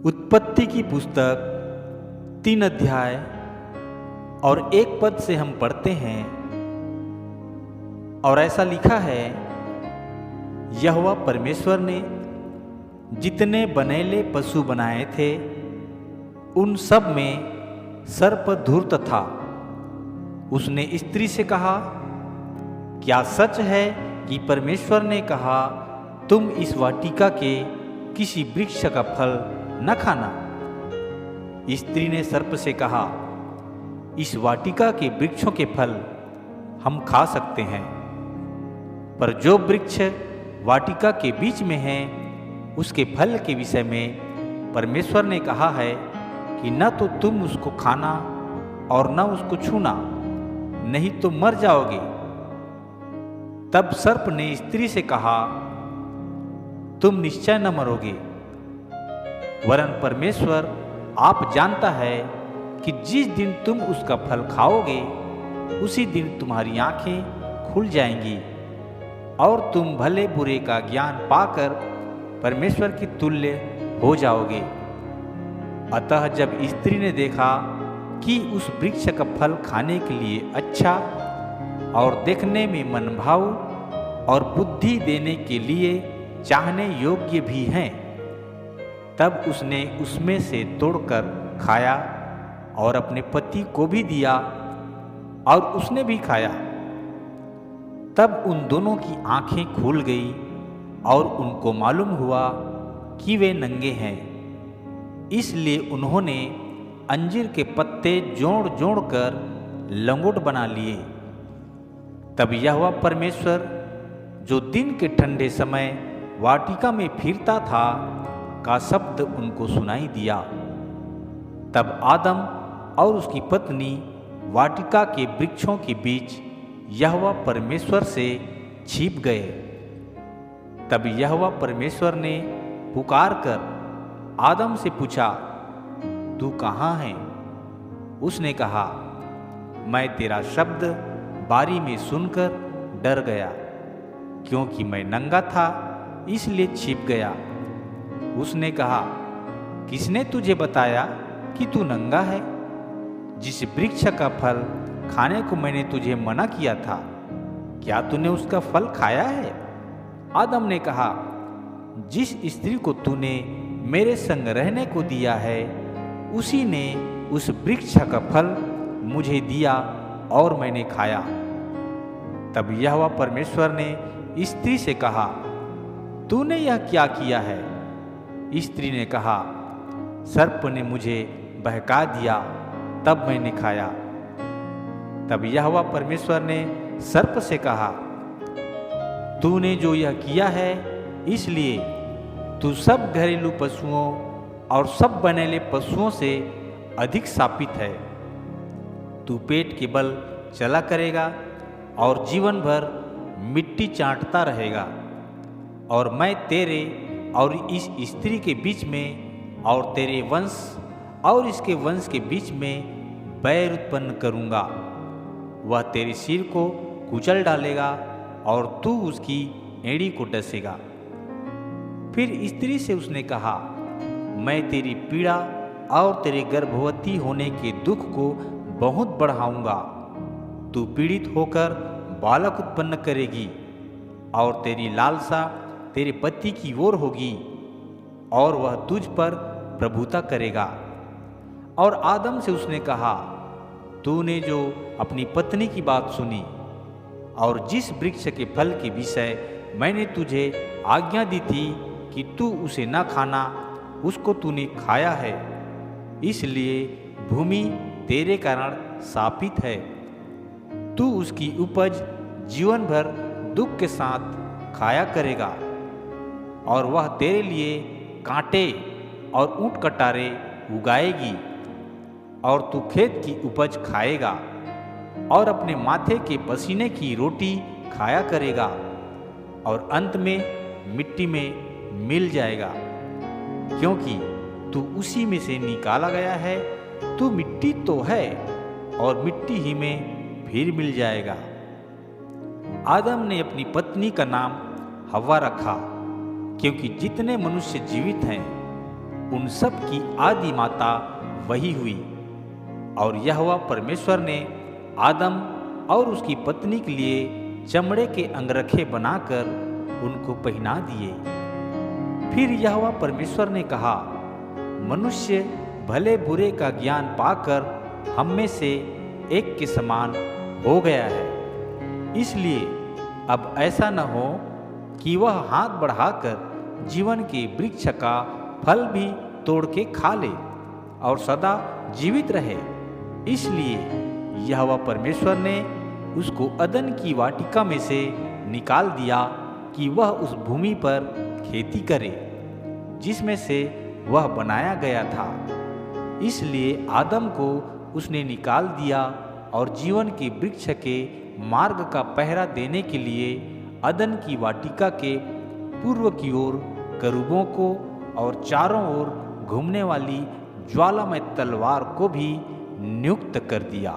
उत्पत्ति की पुस्तक 3 अध्याय और 1 पद से हम पढ़ते हैं। और ऐसा लिखा है, यहोवा परमेश्वर ने जितने बनेले पशु बनाए थे उन सब में सर्प धूर्त था। उसने स्त्री से कहा, क्या सच है कि परमेश्वर ने कहा तुम इस वाटिका के किसी वृक्ष का फल न खाना? स्त्री ने सर्प से कहा, इस वाटिका के वृक्षों के फल हम खा सकते हैं, पर जो वृक्ष वाटिका के बीच में है उसके फल के विषय में परमेश्वर ने कहा है कि न तो तुम उसको खाना और न उसको छूना, नहीं तो मर जाओगे। तब सर्प ने स्त्री से कहा, तुम निश्चय न मरोगे, वरन परमेश्वर आप जानता है कि जिस दिन तुम उसका फल खाओगे उसी दिन तुम्हारी आंखें खुल जाएंगी और तुम भले बुरे का ज्ञान पाकर परमेश्वर की तुल्य हो जाओगे। अतः जब स्त्री ने देखा कि उस वृक्ष का फल खाने के लिए अच्छा और देखने में मनभाऊ और बुद्धि देने के लिए चाहने योग्य भी हैं, तब उसने उसमें से तोड़कर खाया और अपने पति को भी दिया और उसने भी खाया। तब उन दोनों की आंखें खुल गई और उनको मालूम हुआ कि वे नंगे हैं। इसलिए उन्होंने अंजीर के पत्ते जोड़ जोड़ कर लंगोट बना लिए। तब यहोवा परमेश्वर जो दिन के ठंडे समय वाटिका में फिरता था का शब्द उनको सुनाई दिया। तब आदम और उसकी पत्नी वाटिका के वृक्षों के बीच यहोवा परमेश्वर से छिप गए। तब यहोवा परमेश्वर ने पुकार कर आदम से पूछा, तू कहाँ है? उसने कहा, मैं तेरा शब्द बारी में सुनकर डर गया, क्योंकि मैं नंगा था इसलिए छिप गया। उसने कहा, किसने तुझे बताया कि तू नंगा है? जिस वृक्ष का फल खाने को मैंने तुझे मना किया था, क्या तूने उसका फल खाया है? आदम ने कहा, जिस स्त्री को तूने मेरे संग रहने को दिया है उसी ने उस वृक्ष का फल मुझे दिया और मैंने खाया। तब यहोवा परमेश्वर ने स्त्री से कहा, तूने यह क्या किया है? स्त्री ने कहा, सर्प ने मुझे बहका दिया तब मैंने खाया। तब यहोवा परमेश्वर ने सर्प से कहा, तूने जो यह किया है इसलिए तू सब घरेलू पशुओं और सब बनेले पशुओं से अधिक शापित है। तू पेट के बल चला करेगा और जीवन भर मिट्टी चाटता रहेगा। और मैं तेरे और इस स्त्री के बीच में और तेरे वंश और इसके वंश के बीच में बैर उत्पन्न करूँगा। वह तेरे सिर को कुचल डालेगा और तू उसकी एड़ी को डसेगा। फिर स्त्री से उसने कहा, मैं तेरी पीड़ा और तेरे गर्भवती होने के दुख को बहुत बढ़ाऊंगा। तू पीड़ित होकर बालक उत्पन्न करेगी और तेरी लालसा तेरे पति की ओर होगी और वह तुझ पर प्रभुता करेगा। और आदम से उसने कहा, तूने जो अपनी पत्नी की बात सुनी और जिस वृक्ष के फल के विषय मैंने तुझे आज्ञा दी थी कि तू उसे न खाना, उसको तूने खाया है, इसलिए भूमि तेरे कारण शापित है। तू उसकी उपज जीवन भर दुख के साथ खाया करेगा और वह तेरे लिए कांटे और ऊंट कटारे उगाएगी और तू खेत की उपज खाएगा और अपने माथे के पसीने की रोटी खाया करेगा और अंत में मिट्टी में मिल जाएगा, क्योंकि तू उसी में से निकाला गया है। तू मिट्टी तो है और मिट्टी ही में फिर मिल जाएगा। आदम ने अपनी पत्नी का नाम हव्वा रखा, क्योंकि जितने मनुष्य जीवित हैं उन सब की आदि माता वही हुई। और यहोवा परमेश्वर ने आदम और उसकी पत्नी के लिए चमड़े के अंगरखे बनाकर उनको पहना दिए। फिर यहोवा परमेश्वर ने कहा, मनुष्य भले बुरे का ज्ञान पाकर हम में से एक के समान हो गया है, इसलिए अब ऐसा न हो कि वह हाथ बढ़ाकर जीवन के वृक्ष का फल भी तोड़ के खा ले और सदा जीवित रहे। इसलिए यहोवा परमेश्वर ने उसको अदन की वाटिका में से निकाल दिया कि वह उस भूमि पर खेती करे जिसमें से वह बनाया गया था। इसलिए आदम को उसने निकाल दिया और जीवन के वृक्ष के मार्ग का पहरा देने के लिए अदन की वाटिका के पूर्व की ओर करूबों को और चारों ओर घूमने वाली ज्वालामय तलवार को भी नियुक्त कर दिया।